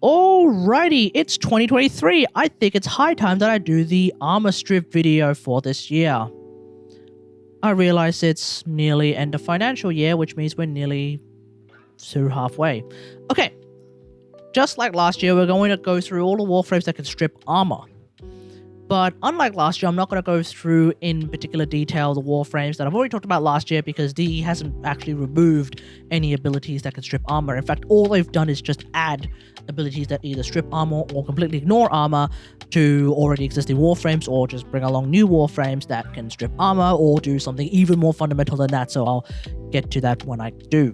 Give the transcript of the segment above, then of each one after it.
Alrighty, it's 2023. I think it's high time that I do the armor strip video for this year. I realize it's nearly end of financial year, which means we're nearly through halfway. Okay, just like last year, we're going to go through all the warframes that can strip armor. But unlike last year, I'm not going to go through in particular detail the warframes that I've already talked about last year because DE hasn't actually removed any abilities that can strip armor. In fact, all they've done is just add abilities that either strip armor or completely ignore armor to already existing warframes, or just bring along new warframes that can strip armor or do something even more fundamental than that. So I'll get to that when I do.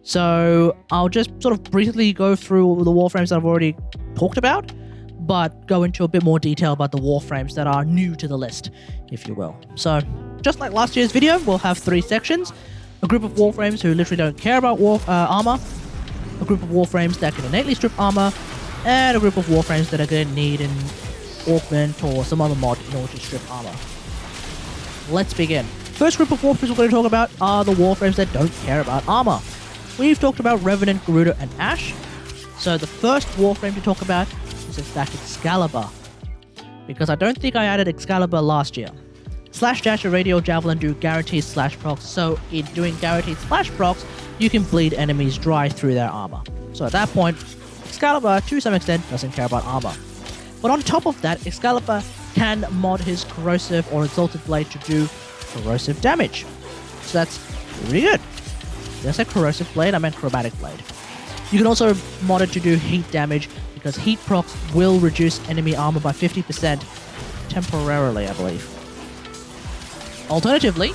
So I'll just sort of briefly go through the warframes that I've already talked about, but go into a bit more detail about the warframes that are new to the list, if you will. So, just like last year's video, we'll have 3 sections. A group of warframes who literally don't care about armor, a group of warframes that can innately strip armor, and a group of warframes that are going to need an augment or some other mod in order to strip armor. Let's begin. First group of warframes we're going to talk about are the warframes that don't care about armor. We've talked about Revenant, Garuda and Ash. So the first warframe to talk about is in fact Excalibur, because I don't think I added Excalibur last year. Slash Dash and Radial Javelin do guaranteed slash procs, so in doing guaranteed slash procs, you can bleed enemies dry through their armor. So at that point, Excalibur to some extent doesn't care about armor. But on top of that, Excalibur can mod his Corrosive or Exalted Blade to do corrosive damage. So that's really good. Did I say Corrosive Blade? I meant Chromatic Blade. You can also mod it to do heat damage, because heat procs will reduce enemy armor by 50% temporarily, I believe. Alternatively,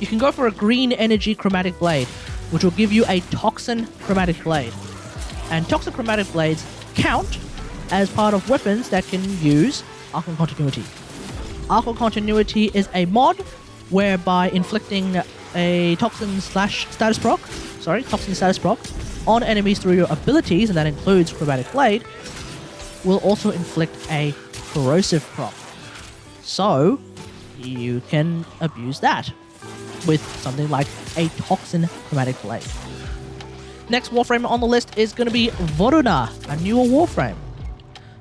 you can go for a green energy chromatic blade, which will give you a toxin chromatic blade. And toxin chromatic blades count as part of weapons that can use Archon Continuity. Archon Continuity is a mod whereby inflicting a toxin status proc on enemies through your abilities, and that includes Chromatic Blade, will also inflict a corrosive proc. So, you can abuse that with something like a Toxin Chromatic Blade. Next warframe on the list is going to be Voruna, a newer warframe.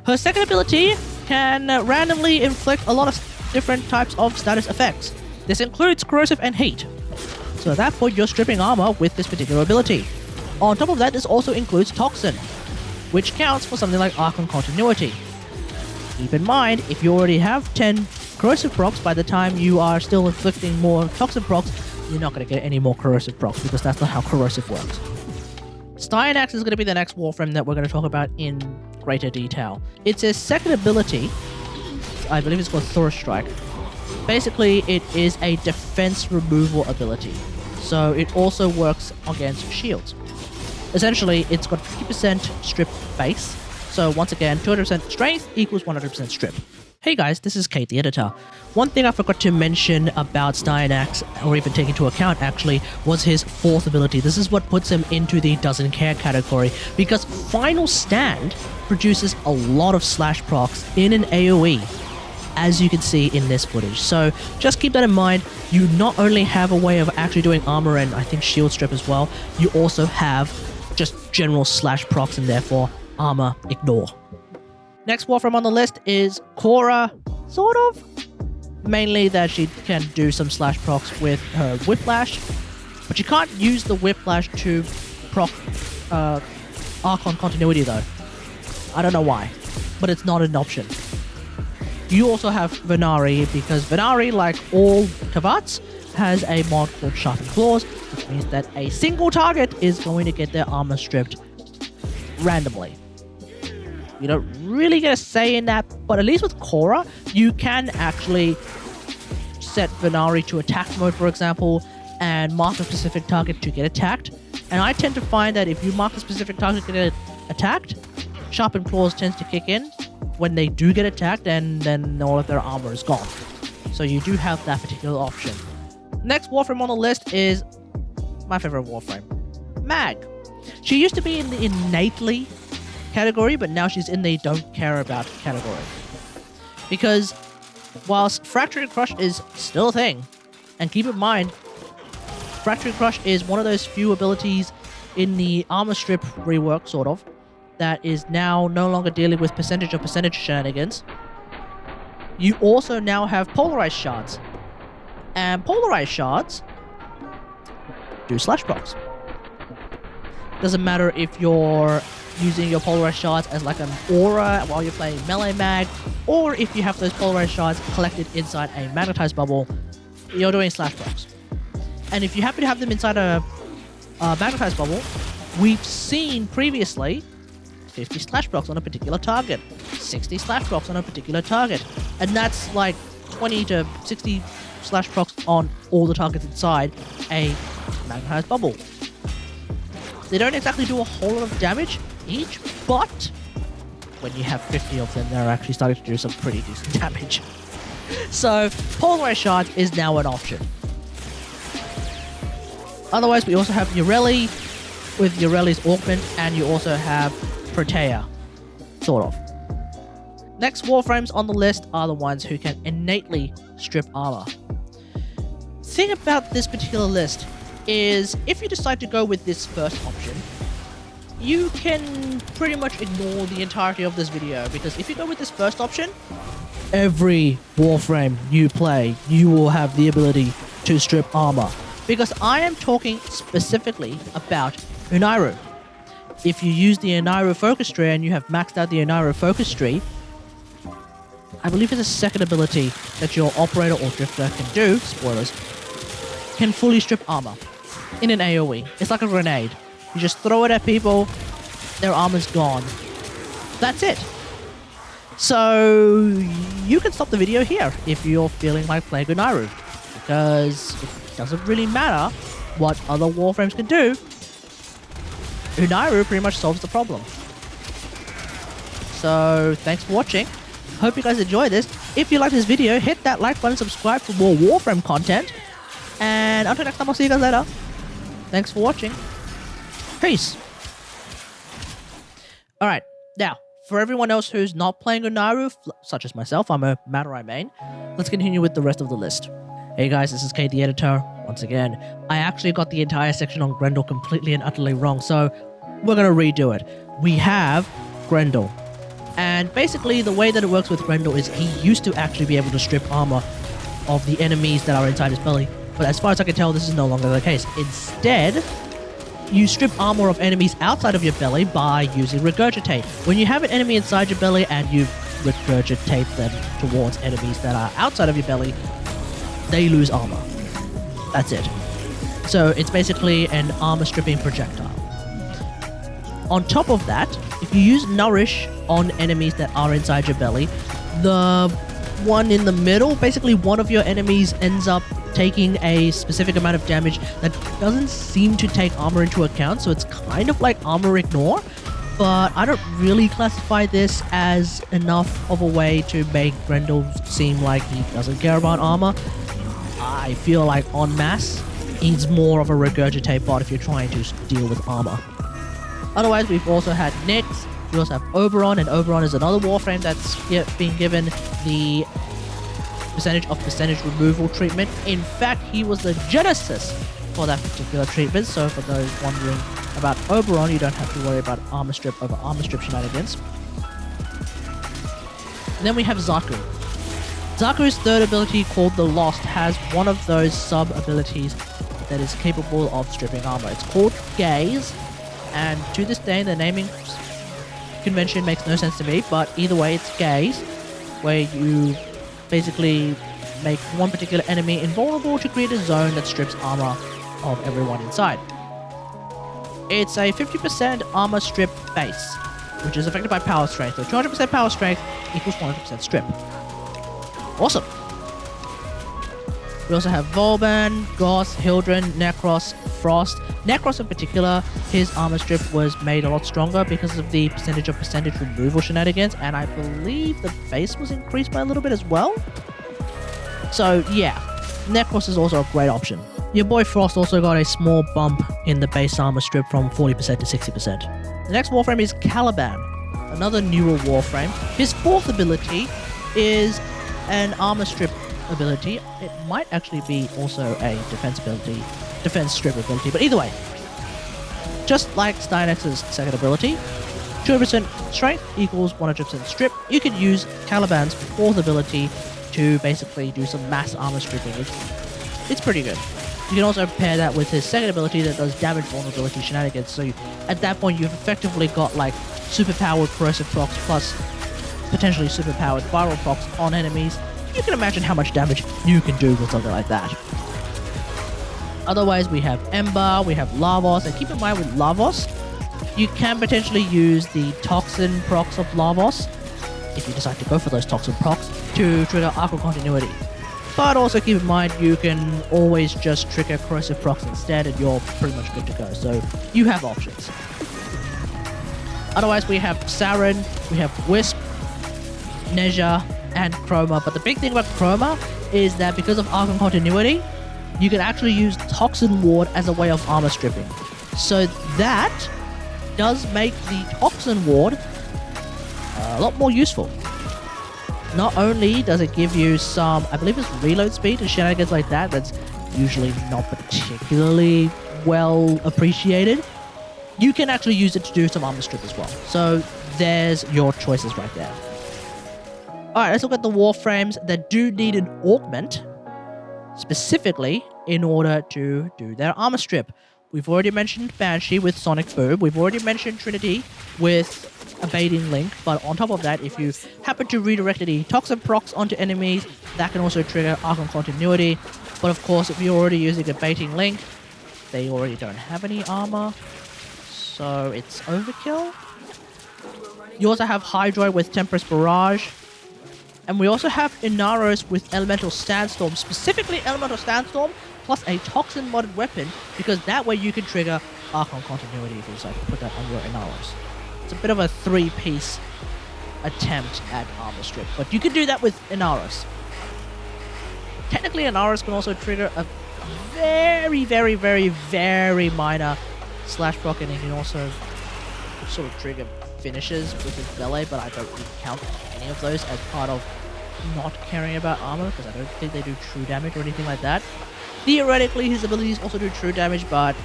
Her second ability can randomly inflict a lot of different types of status effects. This includes corrosive and heat. So at that point, you're stripping armor with this particular ability. On top of that, this also includes Toxin, which counts for something like Archon Continuity. Keep in mind, if you already have 10 corrosive procs, by the time you are still inflicting more Toxin procs, you're not going to get any more corrosive procs, because that's not how corrosive works. Styanax is going to be the next warframe that we're going to talk about in greater detail. It's a second ability, I believe it's called Thor Strike. Basically, it is a defense removal ability, so it also works against shields. Essentially, it's got 50% strip base, so once again, 200% strength equals 100% strip. Hey guys, this is Kate the editor. One thing I forgot to mention about Styanax, or even take into account actually, was his fourth ability. This is what puts him into the doesn't care category, because Final Stand produces a lot of slash procs in an AoE, as you can see in this footage. So just keep that in mind. You not only have a way of actually doing armor and I think shield strip as well, you also have just general slash procs and therefore armor ignore. Next warframe on the list is Khora, sort of. Mainly that she can do some slash procs with her Whiplash, but you can't use the Whiplash to proc Archon Continuity though. I don't know why, but it's not an option. You also have Venari, because Venari, like all Kavats, has a mod called Sharpened Claws, which means that a single target is going to get their armor stripped randomly. You don't really get a say in that, but at least with Khora, you can actually set Venari to attack mode, for example, and mark a specific target to get attacked. And I tend to find that if you mark a specific target to get attacked, Sharpened Claws tends to kick in when they do get attacked, and then all of their armor is gone. So you do have that particular option. Next warframe on the list is my favorite warframe, Mag. She used to be in the innately category, but now she's in the don't care about category. Because whilst Fracturing Crush is still a thing, and keep in mind, Fracturing Crush is one of those few abilities in the armor strip rework, sort of, that is now no longer dealing with percentage of percentage shenanigans, you also now have polarized shards. And polarized shards do slash procs. Doesn't matter if you're using your polarized shards as like an aura while you're playing melee mag, or if you have those polarized shards collected inside a magnetized bubble, you're doing slash procs. And if you happen to have them inside a magnetized bubble, we've seen previously 50 slash procs on a particular target, 60 slash procs on a particular target, and that's like 20 to 60 slash procs on all the targets inside a magnetized bubble. They don't exactly do a whole lot of damage each, but when you have 50 of them, they're actually starting to do some pretty decent damage. So polarized shards is now an option. Otherwise, we also have Yareli with Yareli's augment, and you also have Protea, sort of. Next warframes on the list are the ones who can innately strip armor. Thing about this particular list is if you decide to go with this first option, you can pretty much ignore the entirety of this video, because if you go with this first option, every warframe you play, you will have the ability to strip armor. Because I am talking specifically about Unairu. If you use the Unairu focus tree and you have maxed out the Unairu focus tree, I believe it's a second ability that your operator or drifter can do, spoilers, can fully strip armor in an AoE. It's like a grenade. You just throw it at people, their armor's gone. That's it. So you can stop the video here if you're feeling like playing Unairu, because it doesn't really matter what other warframes can do. Unairu pretty much solves the problem. So thanks for watching. Hope you guys enjoy this. If you like this video, hit that like button, subscribe for more warframe content, and until next time, I'll see you guys later. Thanks for watching. Peace. Alright, now, for everyone else who's not playing Unairu, such as myself, I'm a Madurai main, let's continue with the rest of the list. Hey guys, this is Kate the Editor. Once again, I actually got the entire section on Grendel completely and utterly wrong, so we're gonna redo it. We have Grendel. And basically, the way that it works with Grendel is he used to actually be able to strip armor of the enemies that are inside his belly. But as far as I can tell, this is no longer the case. Instead, you strip armor of enemies outside of your belly by using Regurgitate. When you have an enemy inside your belly and you regurgitate them towards enemies that are outside of your belly, they lose armor. That's it. So it's basically an armor stripping projectile. On top of that, if you use Nourish on enemies that are inside your belly, the one in the middle, basically one of your enemies ends up taking a specific amount of damage that doesn't seem to take armor into account, so it's kind of like armor ignore, but I don't really classify this as enough of a way to make Grendel seem like he doesn't care about armor. I feel like en masse, he's more of a regurgitate bot if you're trying to deal with armor. Otherwise, we've also had Nyx, we also have Oberon, and Oberon is another warframe that's been given the percentage removal treatment. In fact, he was the genesis for that particular treatment, so for those wondering about Oberon, you don't have to worry about armor strip over armor strip shenanigans. And then we have Xaku. Xaku's third ability, called the Lost, has one of those sub-abilities that is capable of stripping armor. It's called Gaze, and to this day, the naming convention makes no sense to me, but either way, it's Gaze, where you basically make one particular enemy invulnerable to create a zone that strips armor of everyone inside. It's a 50% armor strip base, which is affected by power strength. So 200% power strength equals 100% strip. Awesome. We also have Vauban, Gauss, Hildryn, Nekros, Frost. Nekros in particular, his armor strip was made a lot stronger because of the percentage removal shenanigans, and I believe the face was increased by a little bit as well. So yeah, Nekros is also a great option. Your boy Frost also got a small bump in the base armor strip from 40% to 60%. The next warframe is Caliban, another newer warframe. His fourth ability is an armor strip ability. It might actually be also a defense strip ability, but either way, just like Styanax's second ability, 200% strength equals 100% strip. You can use Caliban's fourth ability to basically do some mass armor stripping. It's pretty good. You can also pair that with his second ability that does damage vulnerability shenanigans. So at that point, you've effectively got like superpowered corrosive procs plus potentially superpowered viral procs on enemies. You can imagine how much damage you can do with something like that. Otherwise, we have Ember, we have Lavos, and keep in mind with Lavos, you can potentially use the toxin procs of Lavos, if you decide to go for those toxin procs, to trigger Arc of Continuity. But also keep in mind, you can always just trigger corrosive procs instead, and you're pretty much good to go. So you have options. Otherwise, we have Saryn, we have Wisp, Nezha, and Chroma. But the big thing about Chroma is that because of Arc of Continuity, you can actually use Toxin Ward as a way of armor stripping. So that does make the Toxin Ward a lot more useful. Not only does it give you some, I believe it's reload speed and shenanigans like that, that's usually not particularly well appreciated, you can actually use it to do some armor strip as well. So there's your choices right there. Alright, let's look at the Warframes that do need an augment, specifically in order to do their armor strip. We've already mentioned Banshee with Sonic Boom. We've already mentioned Trinity with Abating Link. But on top of that, if you happen to redirect any Toxin procs onto enemies, that can also trigger Arc of Continuity. But of course, if you're already using Abating Link, they already don't have any armor. So it's overkill. You also have Hydroid with Tempest Barrage. And we also have Inaros with Elemental Sandstorm, specifically Elemental Sandstorm, plus a Toxin modded weapon, because that way you can trigger Arc of Continuity if you decide to put that on your Inaros. It's a bit of a three-piece attempt at armor strip, but you can do that with Inaros. Technically, Inaros can also trigger a very, very, very, very minor slash proc, and he can also sort of trigger finishes with his Belay, but I don't really count any of those as part of not caring about armor, because I don't think they do true damage or anything like that. Theoretically, his abilities also do true damage, but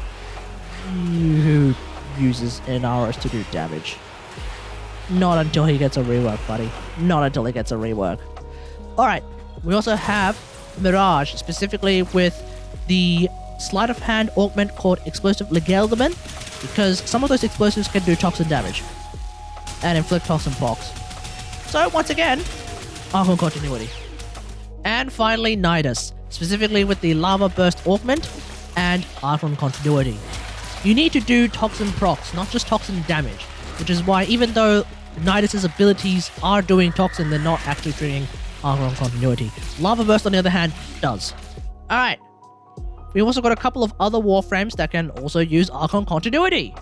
who uses Inaros to do damage? Not until he gets a rework, buddy. Not until he gets a rework. Alright, we also have Mirage, specifically with the sleight of hand augment called Explosive Legaldaman, because some of those explosives can do toxin damage and inflict toxin procs. So once again, Arc of Continuity. And finally, Nidus, specifically with the Lava Burst Augment and Arc of Continuity. You need to do toxin procs, not just toxin damage, which is why even though Nidus' abilities are doing toxin, they're not actually triggering Arc of Continuity. Lava Burst, on the other hand, does. Alright, we also got a couple of other Warframes that can also use Arc of Continuity.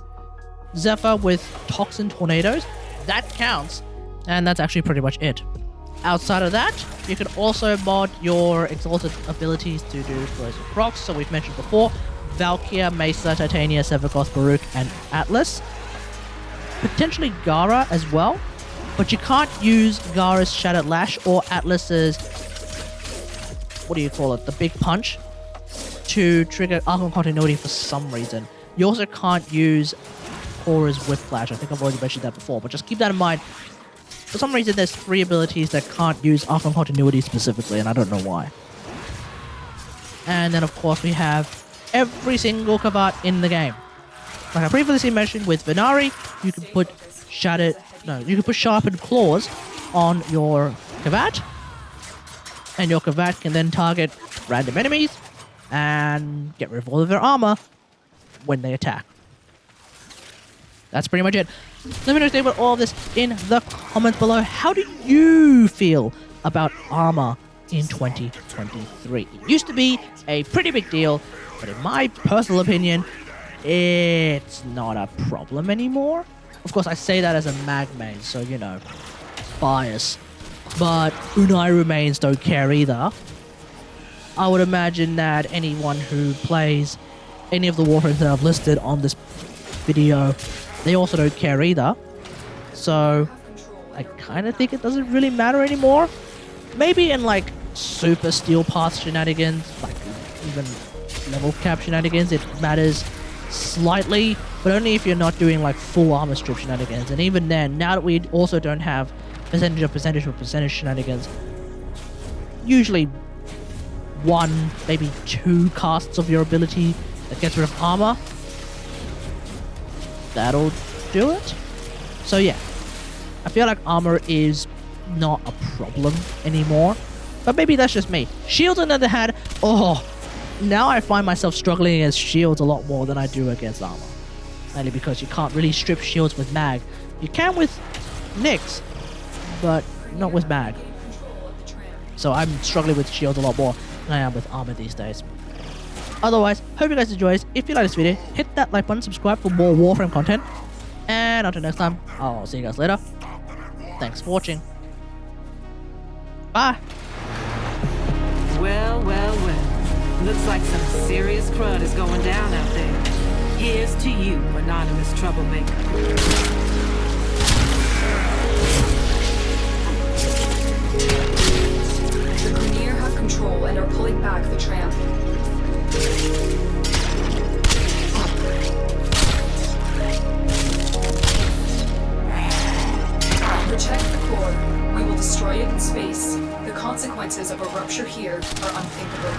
Zephyr with Toxin Tornadoes, that counts, and that's actually pretty much it. Outside of that, you can also mod your Exalted abilities to do corrosive procs. So we've mentioned before, Valkyr, Mesa, Titania, Sevagoth, Baruch, and Atlas. Potentially Gara as well, but you can't use Gara's Shattered Lash or Atlas's, what do you call it, the Big Punch, to trigger Arc of Continuity for some reason. You also can't use Khora's Whiplash. I think I've already mentioned that before, but just keep that in mind. For some reason, there's 3 abilities that can't use Arc of Continuity specifically, and I don't know why. And then, of course, we have every single Kavat in the game. Like I previously mentioned, with Venari, you can put Sharpened Claws on your Kavat, and your Kavat can then target random enemies and get rid of all of their armor when they attack. That's pretty much it. Let me know about all of this in the comments below. How do you feel about armor in 2023? It used to be a pretty big deal, but in my personal opinion, it's not a problem anymore. Of course, I say that as a mag main, so, you know, bias. But Unairu mains don't care either. I would imagine that anyone who plays any of the Warframes that I've listed on this video, they also don't care either. So I kind of think it doesn't really matter anymore. Maybe in like super steel path shenanigans, like even level cap shenanigans, it matters slightly, but only if you're not doing like full armor strip shenanigans. And even then, now that we also don't have percentage shenanigans, usually 1, maybe 2 casts of your ability that gets rid of armor, that'll do it. So yeah, I feel like armor is not a problem anymore, but maybe that's just me. Shields on the other hand, now I find myself struggling against shields a lot more than I do against armor. Mainly because you can't really strip shields with mag. You can with Nyx, but not with mag. So I'm struggling with shields a lot more than I am with armor these days. Otherwise, hope you guys enjoy this. If you like this video, hit that like button, subscribe for more Warframe content. And until next time, I'll see you guys later. Thanks for watching. Bye. Well. Looks like some serious crud is going down out there. Here's to you, anonymous troublemaker. The Grineer have control and are pulling back the tramp. Protect the core. We will destroy it in space. The consequences of a rupture here are unthinkable.